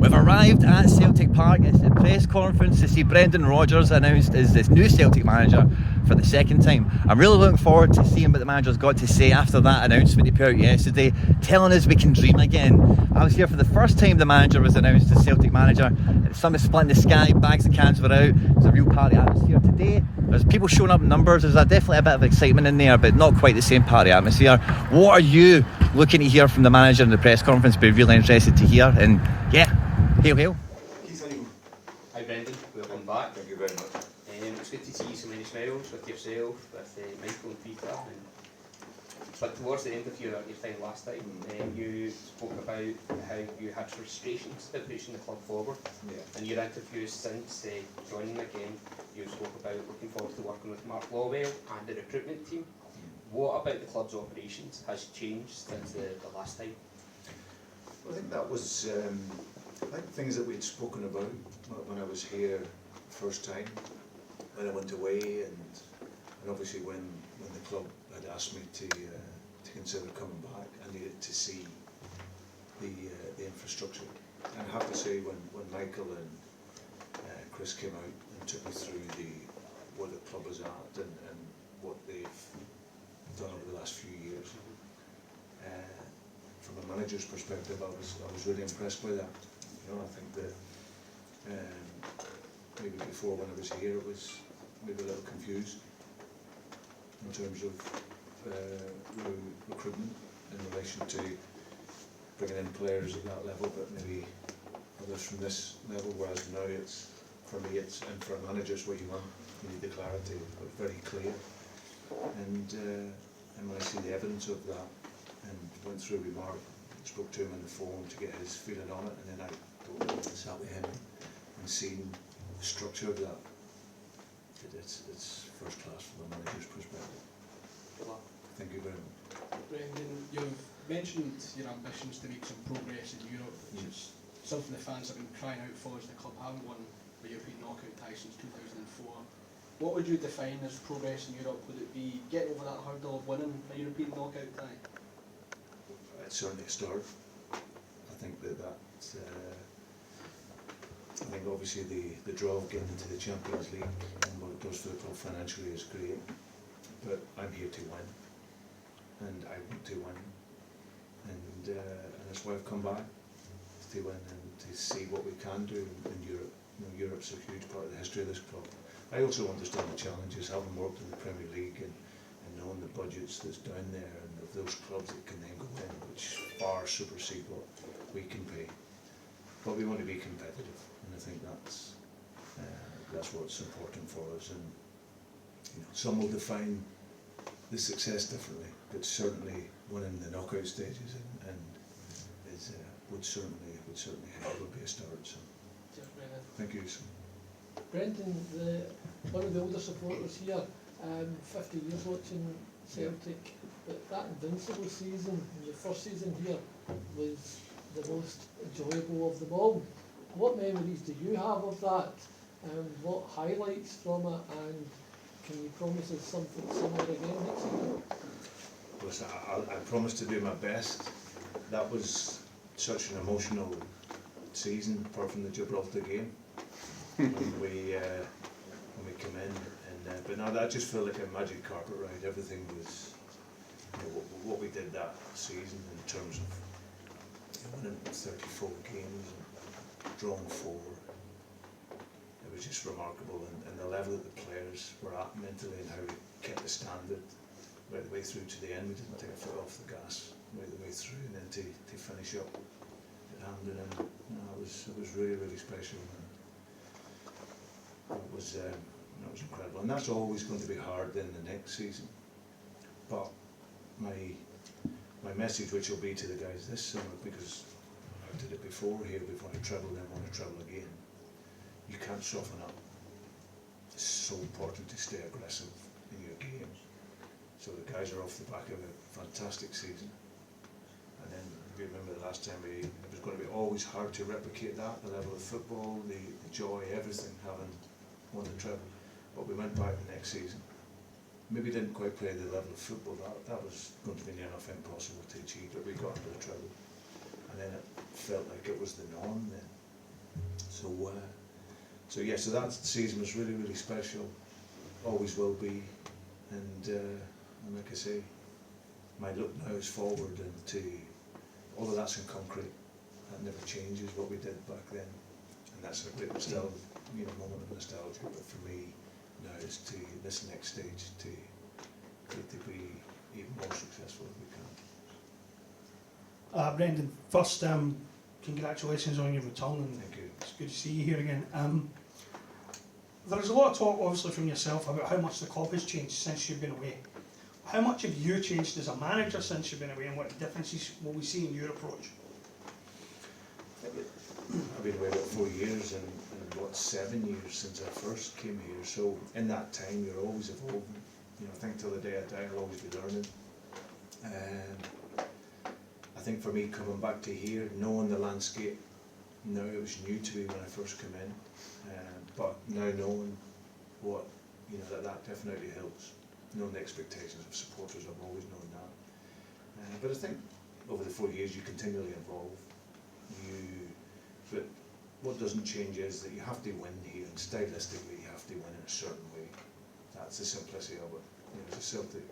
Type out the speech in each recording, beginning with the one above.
We've arrived at Celtic Park. It's a press conference to see Brendan Rodgers announced as this new Celtic manager for the second time. I'm really looking forward to seeing what the manager's got to say after that announcement he put out yesterday, telling us we can dream again. I was here for the first time the manager was announced as Celtic manager. Sun is splitting the sky, bags of cans were out. There's a real party atmosphere today. There's people showing up in numbers. There's definitely a bit of excitement in there, but not quite the same party atmosphere. What are you looking to hear from the manager in the press conference? Be really interested to hear. And yeah, hail, hail. Hi Brendan, welcome back. Thank you very much. It's good to see so many smiles with yourself, with Michael and Peter. But towards the end of your time last time, you spoke about how you had frustrations about pushing the club forward. Yeah. In your interviews since joining again, you spoke about looking forward to working with Mark Lawwell and the recruitment team. What about the club's operations has changed since the last time? I think that was things that we'd spoken about when I was here first time, when I went away, and obviously when the club had asked me to consider coming back. I needed to see the infrastructure. And I have to say, when Michael and Chris came out and took me through where the club is at and what they've done over the last few years, from a manager's perspective, I was really impressed by that. You know, I think that maybe before when I was here, it was maybe a little confused in terms of recruitment in relation to bringing in players at that level, but maybe others from this level. Whereas now, it's for me, and for a manager, it's what you want. You need the clarity, but very clear. And when I see the evidence of that, and went through with Mark, spoke to him on the phone to get his feeling on it, and then I sat with him and seen the structure of that. It's first class from a manager's perspective. Thank you very much. Brendan, you've mentioned your ambitions to make some progress in Europe, which is something the fans have been crying out for, as the club haven't won the European knockout tie since 2004. What would you define as progress in Europe? Would it be getting over that hurdle of winning a European knockout tie? It's certainly a start. I think I think obviously the draw of getting into the Champions League and what it does for the club financially is great, but I'm here to win, and I want to win, and that's why I've come back, to win and to see what we can do in Europe. You know, Europe's a huge part of the history of this club. I also understand the challenges, having worked in the Premier League and knowing the budgets that's down there, and of those clubs that can then go in, which far supersede what we can pay. But we want to be competitive, and I think that's what's important for us. And you know, some will define the success differently, but certainly winning the knockout stages would certainly help. Would be a start. So, thank you. Brendan, one of the older supporters here, 50 years watching Celtic, but that invincible season, your first season here, was the most enjoyable of them all. What memories do you have of that? What highlights from it, and can you promise us something similar again next season? Listen, I promise to do my best. That was such an emotional season, apart from the Gibraltar game. when we came in, and but now that just felt like a magic carpet ride. Everything was, you know, what we did that season in terms of, you know, winning 34 games and drawing 4. It was just remarkable, and the level that the players were at mentally, and how we kept the standard right the way through to the end. We didn't take a foot off the gas right the way through, and then to finish up at Hampden, and you know, it was really, really special. It was incredible, and that's always going to be hard in the next season. But my message, which will be to the guys this summer, because I did it before here, we've want to travel, then want to travel again. You can't soften up. It's so important to stay aggressive in your games. So the guys are off the back of a fantastic season, and then if you remember the last time it was going to be always hard to replicate that, the level of football, the joy, everything, having won the treble. But we went back the next season. Maybe didn't quite play the level of football, that was going to be near enough impossible to achieve, but we got into the treble. And then it felt like it was the norm then. So yeah, so that season was really, really special. Always will be. And like I say, my look now is forward and to all of that's in concrete. That never changes what we did back then. And that's a great nostalgia, moment of nostalgia. But for me now is to this next stage to be even more successful if we can. Brendan, first, congratulations on your return, and Thank you. it's good to see you here again. There's a lot of talk, obviously, from yourself about how much the club has changed since you've been away. How much have you changed as a manager since you've been away, and what differences will we see in your approach? I've been away about 4 years and 7 years since I first came here. So in that time, you're always evolving. I think till the day I die, I'll always be learning. I think for me, coming back to here, knowing the landscape, it was new to me when I first came in, but now knowing what, that definitely helps. Knowing the expectations of supporters, I've always known that. But I think over the 4 years, you continually evolve. But what doesn't change is that you have to win here, and stylistically, you have to win in a certain way. That's the simplicity of it. As a Celtic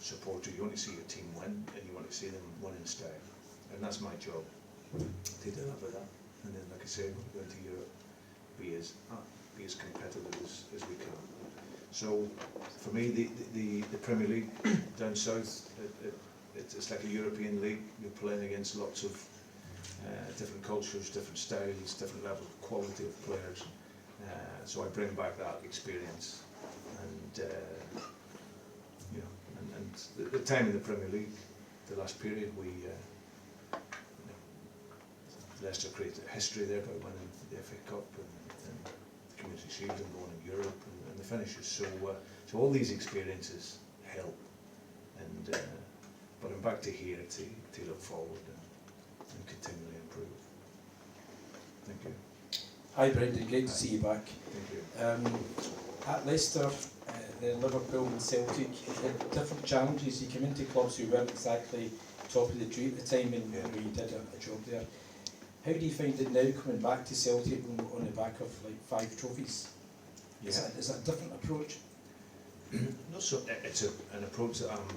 supporter, you want to see your team win, and you want to see them win in style. And that's my job, to deliver that. And then, like I say, when we go into Europe, be as competitive as we can. So, for me, the Premier League down south, it's like a European league. You're playing against lots of different cultures, different styles, different level of quality of players. So I bring back that experience, and the time in the Premier League, the last period, Leicester created a history there by winning the FA Cup and the Community Shield and going in Europe and the finishes. So all these experiences help, and but I'm back to here to look forward and continually improve. Thank you. Hi Brendan, great to see you back. Thank you. At Leicester, then Liverpool and Celtic, you had different challenges. You came into clubs who weren't exactly top of the tree at the time, and you did a job there. How do you find it now coming back to Celtic on the back of like 5 trophies? Yeah. Is that a different approach? No, so it's an approach that I'm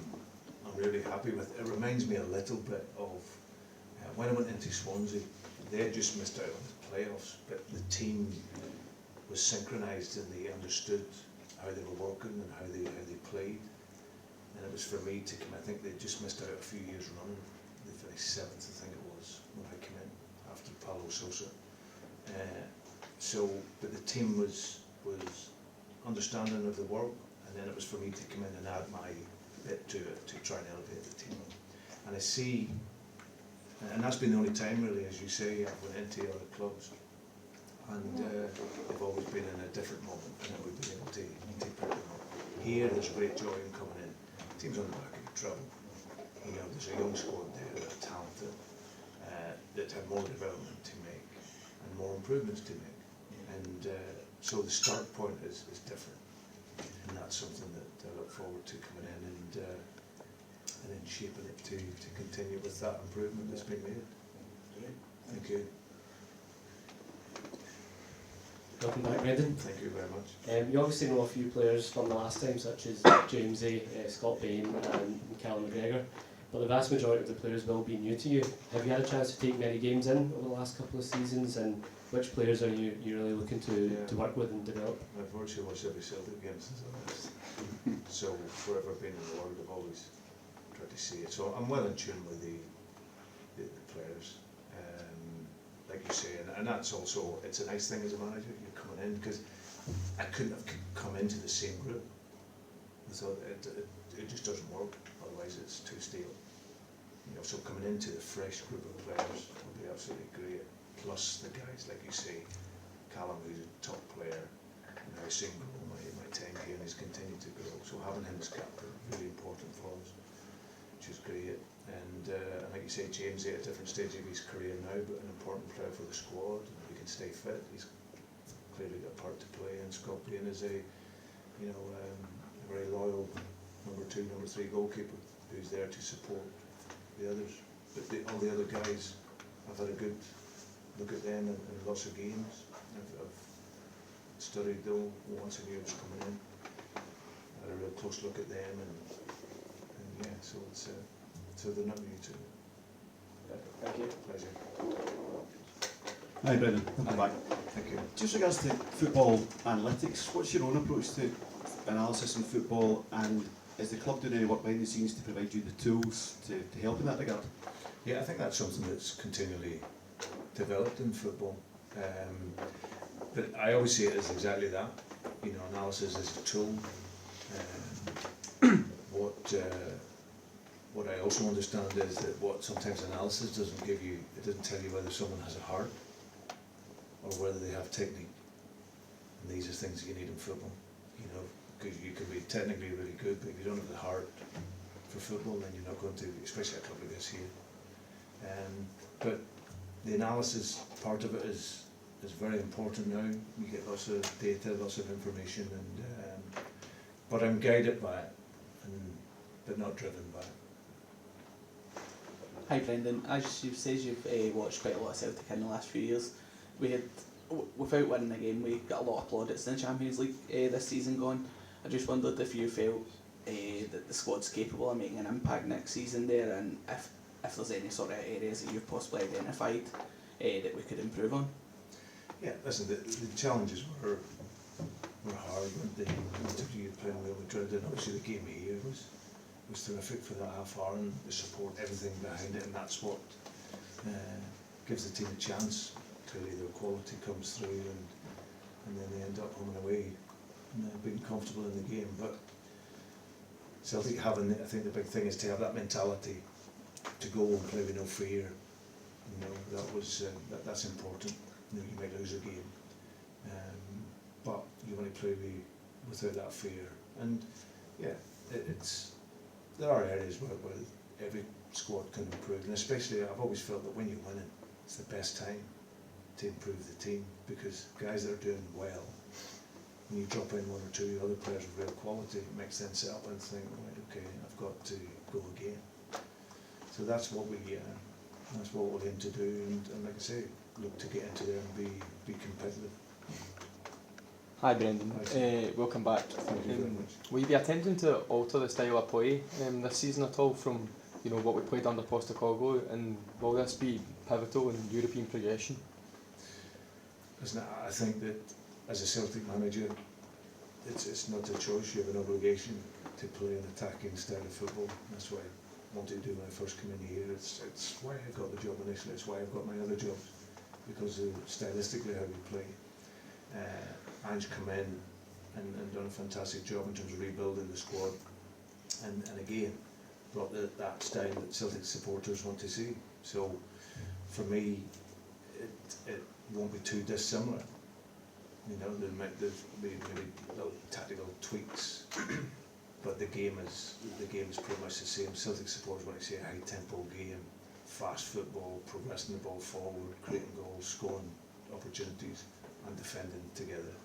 really happy with. It reminds me a little bit of when I went into Swansea. They had just missed out on the playoffs, but the team was synchronised and they understood how they were working and how they played. And it was for me to come. I think they just missed out a few years running. They finished 7th, I think it was, when I came in after Paulo Sousa. But the team was understanding of the work, and then it was for me to come in and add my bit to it to try and elevate the team. And I see, and that's been the only time really, as you say, I've went into other clubs, and they've always been in a different moment, and I would be able to pick them up. Here, there's great joy in coming in. The team's on the back of trouble. There's a young squad there that are talented, that have more development to make and more improvements to make. And so the start point is different, and that's something that I look forward to coming in and then shaping it to continue with that improvement that's been made. Thank you. Welcome back, Brendan. Thank you very much. You obviously know a few players from the last time, such as James A, Scott Bain and Callum McGregor, but the vast majority of the players will be new to you. Have you had a chance to take many games in over the last couple of seasons, and which players are you really looking to work with and develop? I've virtually watched every Celtic game since I left. So wherever I've been in the world, I've always tried to see it. So I'm well in tune with the players, like you say, and that's also, it's a nice thing as a manager. You're coming in, because I couldn't have come into the same group. I thought it just doesn't work. Otherwise, it's too stale. So coming into the fresh group of players will be absolutely great. Plus the guys, like you say, Callum, who's a top player, and I've seen grow my time here, and he's continued to grow. So having him as captain, really important for us, which is great. And like you say, James at a different stage of his career now, but an important player for the squad. And if he can stay fit, he's clearly got a part to play. And Scott Bain is a very loyal number 2, number 3 goalkeeper who's there to support the others. But all the other guys have had a good look at them in lots of games. I've studied them once I knew it was coming in. I had a real close look at them, and yeah, so it's so they're not new to me. Thank you. Pleasure. Hi Brendan, welcome back. Thank you. Just regards to football analytics, what's your own approach to analysis in football, and is the club doing any work behind the scenes to provide you the tools to help in that regard? Yeah, I think that's something that's continually developed in football. But I always see it as exactly that. You know, analysis is a tool. What I also understand is that what sometimes analysis doesn't give you, it doesn't tell you whether someone has a heart or whether they have technique. And these are things you need in football. You know, because you can be technically really good, but if you don't have the heart for football, then you're not going to, especially a club like this here. But the analysis part of it is very important now. You get lots of data, lots of information, and but I'm guided by it, but not driven by it. Hi Brendan, as you've said you've watched quite a lot of Celtic in the last few years. We had, without winning a game, we got a lot of plaudits in the Champions League this season gone. I just wondered if you felt that the squad's capable of making an impact next season there, and if there's any sort of areas that you've possibly identified that we could improve on. Yeah, listen, the challenges were hard, weren't they? You playing Real Madrid, and obviously the game here was terrific for that half hour, and the support, everything behind it, and that's what gives the team a chance. Clearly their quality comes through, and then they end up home and away and being comfortable in the game. But Celtic having, I think the big thing is to have that mentality to go and play with no fear. You know, that's important. You know, you might lose a game, but you want to play without that fear. And yeah, there are areas where every squad can improve, and especially I've always felt that when you're winning, it's the best time to improve the team, because guys that are doing well, when you drop in one or two other players of real quality, it makes them sit up and think, right, okay, I've got to go again. So that's what we'll aim to do, and like I say, look to get into there and be competitive. Hi Brendan, welcome back. Thank you very much. Will you be attempting to alter the style of play this season at all from what we played under Postecoglou, and will this be pivotal in European progression? Listen, I think that as a Celtic manager, it's not a choice. You have an obligation to play an attacking style of football. That's what I wanted to do when I first came in here. It's why I got the job initially. It's why I've got my other jobs, because of stylistically how we play. Ange come in and done a fantastic job in terms of rebuilding the squad, and again brought that style that Celtic supporters want to see. So for me, it won't be too dissimilar. You know, there might be maybe little tactical tweaks, but the game is pretty much the same. Celtic supporters want to see a high tempo game, fast football, progressing the ball forward, creating goals, scoring opportunities, and defending together.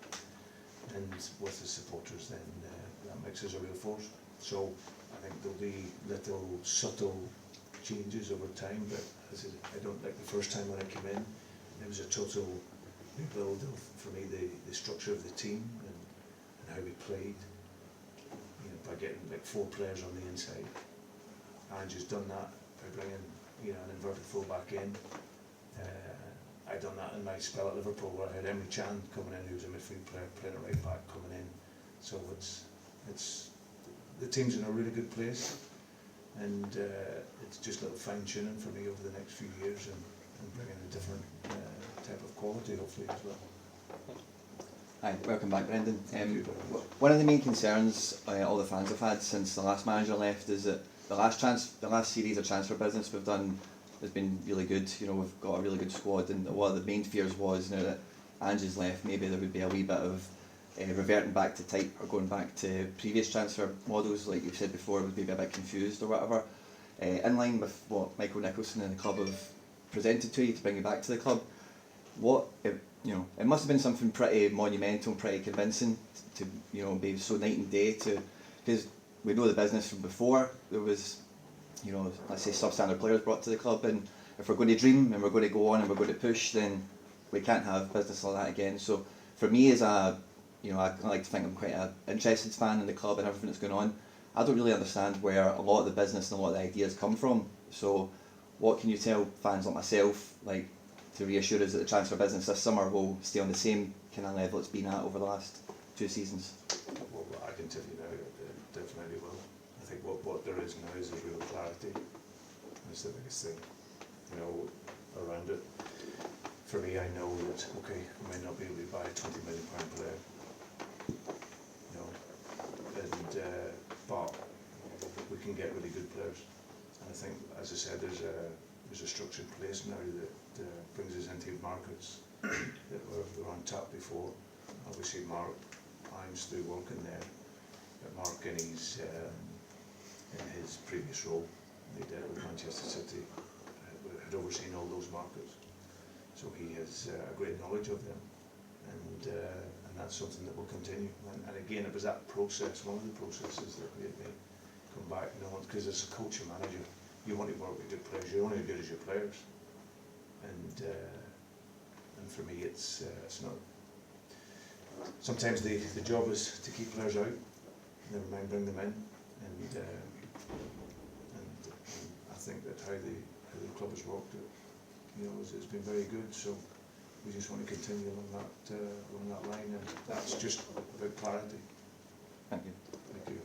And with the supporters, then that makes us a real force. So I think there'll be little subtle changes over time, but as I don't like the first time when I came in, it was a total rebuild of, for me, the structure of the team and how we played. You know, by getting like 4 players on the inside. Ange has done that by bringing an inverted full-back in. I done that in my spell at Liverpool, where I had Emre Can coming in, who was a midfield player, playing a right back coming in. So it's the team's in a really good place, and it's just a little fine tuning for me over the next few years, and bringing a different type of quality hopefully as well. Hi, welcome back Brendan. Thank you. One of the main concerns all the fans have had since the last manager left is that the last series of transfer business we've done has been really good. You know, we've got a really good squad, and one of the main fears was now that Ange's left, maybe there would be a wee bit of reverting back to type or going back to previous transfer models, like you said before, would be a bit confused or whatever. In line with what Michael Nicholson and the club have presented to you to bring you back to the club, it must have been something pretty monumental, pretty convincing to be so night and day, because we know the business from before. There was, let's say, substandard players brought to the club, and if we're going to dream and we're going to go on and we're going to push, then we can't have business like that again. So for me, as a, you know, I like to think I'm quite an interested fan in the club and everything that's going on. I don't really understand where a lot of the business and a lot of the ideas come from. So what can you tell fans like myself, like, to reassure us that the transfer business this summer will stay on the same kind of level it's been at over the last 2 seasons? Well, I can tell you now, it definitely will. I think what there is now is a real clarity. That's the biggest thing, you know, around it. For me, I know that, okay, we may not be able to buy a £20 million player, you know, and, but we can get really good players. And I think, as I said, there's a structure in place now that brings us into markets that were untapped before. Obviously, Mark Hines through working there, but Mark in his previous role, he did with Manchester City, had overseen all those markets. So he has a great knowledge of them, and that's something that will continue. And again, it was that process, one of the processes that made me come back, you know, because as a coach and manager, you want to work with good players. You're only as good as your players, and for me, it's not. Sometimes the job is to keep players out, never mind bring them in, and I think that how the club has worked, you know, it's been very good. So we just want to continue along that line, and that's just about clarity. Thank you. Thank you.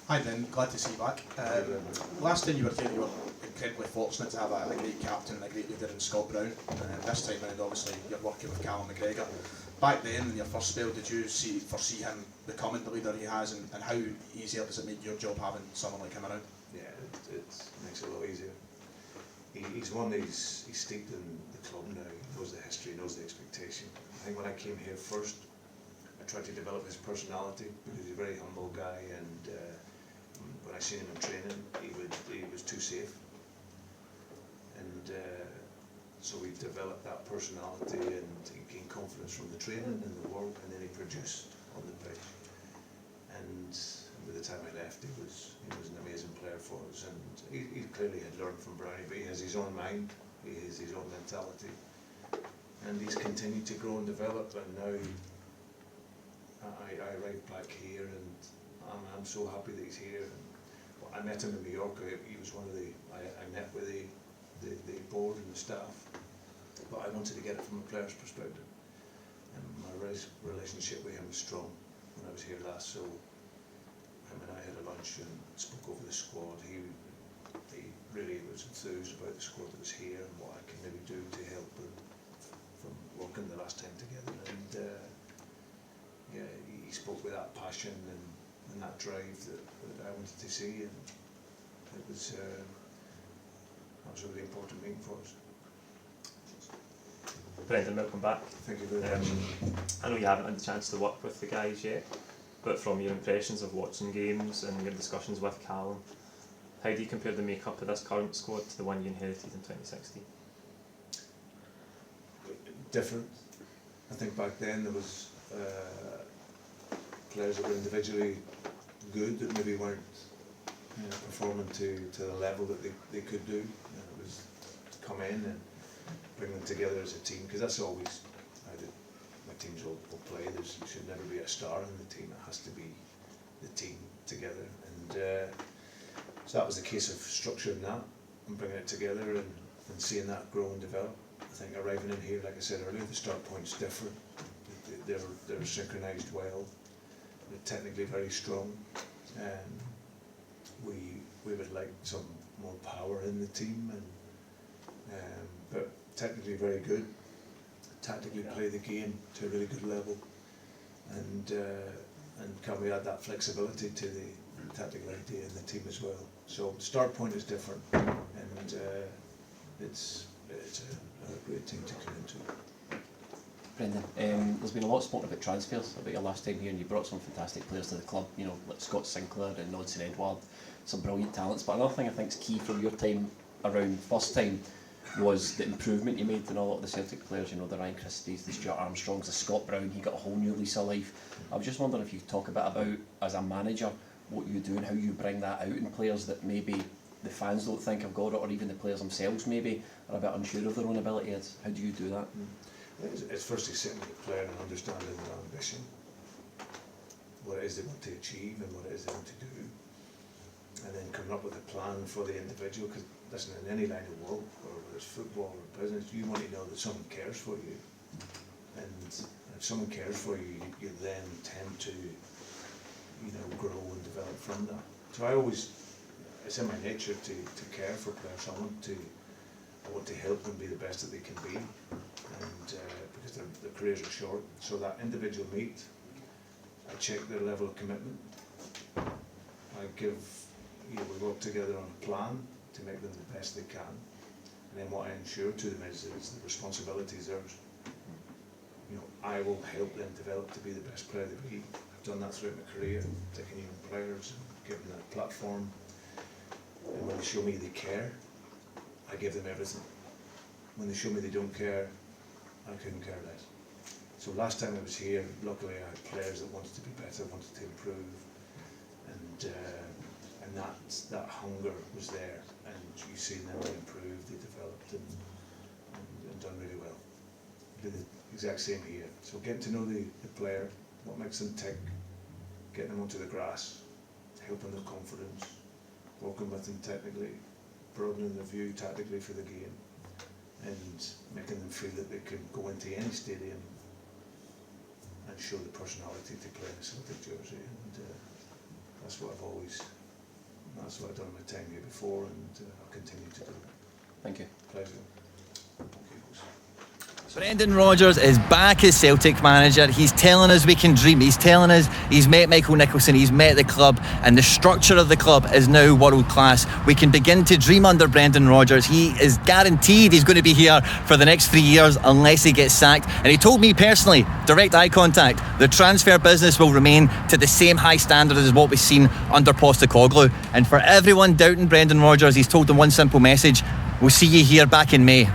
Hi Ben, glad to see you back. Last time you were here, you were incredibly fortunate to have a great captain and a great leader in Scott Brown. This time around, obviously, you're working with Callum McGregor. Back then, in your first spell, did you foresee him becoming the leader he has, and how easier does it make your job having someone like him around? Yeah, it makes it a lot easier. He's one that he's steeped in the club now. He knows the history, knows the expectation. I think when I came here first, I tried to develop his personality because he's a very humble guy, and when I seen him in training, he was too safe, and so we developed that personality, and he gained confidence from the training and the work, and then he produced on the pitch. And by the time I left, he was an amazing player for us, and he clearly had learned from Brownie, but he has his own mind, he has his own mentality, and he's continued to grow and develop. And now I arrived back here, and I'm so happy that he's here. And I met him in Mallorca. He was one of I met with the board and the staff, but I wanted to get it from a player's perspective, and my relationship with him was strong when I was here last. So him and I had a lunch and spoke over the squad. He really was enthused about the squad that was here and what I can maybe do to help them from working the last time together. And yeah, he spoke with that passion and that drive that I wanted to see, and it was that was a really important meeting for us. Brendan, welcome back. Thank you very much. I know you haven't had the chance to work with the guys yet, but from your impressions of watching games and your discussions with Callum, how do you compare the makeup of this current squad to the one you inherited in 2016? Different. I think back then there was players that were individually good that maybe weren't performing to the level that they could do. It was to come in and bring them together as a team, because that's always how my teams will play. There should never be a star in the team. It has to be the team together, and so that was the case of structuring that and bringing it together and seeing that grow and develop. I think arriving in here, like I said earlier, the start point's different. They're synchronised well. They're technically very strong. We would like some more power in the team, but technically very good. Tactically play the game to a really good level, and can we add that flexibility to the tacticality in the team as well? So the start point is different, and it's a great team to come into. Brendan, there's been a lot spoken about transfers about your last time here, and you brought some fantastic players to the club, you know, like Scott Sinclair and Nodson Edward, some brilliant talents. But another thing I think is key from your time around first time was the improvement you made in a lot of the Celtic players, you know, the Ryan Christie's, the Stuart Armstrongs, the Scott Brown. He got a whole new lease of life. I was just wondering if you could talk a bit about, as a manager, what you do and how you bring that out in players that maybe the fans don't think have got it, or even the players themselves maybe are a bit unsure of their own ability. How do you do that? It's firstly sitting with the player and understanding their ambition, what it is they want to achieve and what it is they want to do, and then coming up with a plan for the individual. Because listen, in any line of work, or whether it's football or business, you want to know that someone cares for you, and if someone cares for you, you then tend to, grow and develop from that. So it's in my nature to care for players. I want to help them be the best that they can be, and because their careers are short. So that individual meet, I check their level of commitment. We work together on a plan to make them the best they can, and then what I ensure to them is the responsibility is theirs. I will help them develop to be the best player they be. I've done that throughout my career, taking young players and giving them that platform. And when they show me they care, I give them everything. When they show me they don't care, I couldn't care less. So last time I was here, luckily I had players that wanted to be better, wanted to improve, and that hunger was there. And you see them, they improved, they developed, and done really well. Did the exact same here. So getting to know the player, what makes them tick, getting them onto the grass, helping their confidence, working with them technically, broadening their view tactically for the game, and making them feel that they can go into any stadium and show the personality to play in a Celtic jersey. And that's what I've done in my time here before, and I'll continue to do. Thank you. Pleasure. Brendan Rodgers is back as Celtic manager. He's telling us we can dream. He's telling us he's met Michael Nicholson, he's met the club, and the structure of the club is now world class. We can begin to dream under Brendan Rodgers. He is guaranteed he's going to be here for the next 3 years unless he gets sacked. And he told me personally, direct eye contact, the transfer business will remain to the same high standard as what we've seen under Postecoglou. And for everyone doubting Brendan Rodgers, he's told them one simple message: we'll see you here back in May.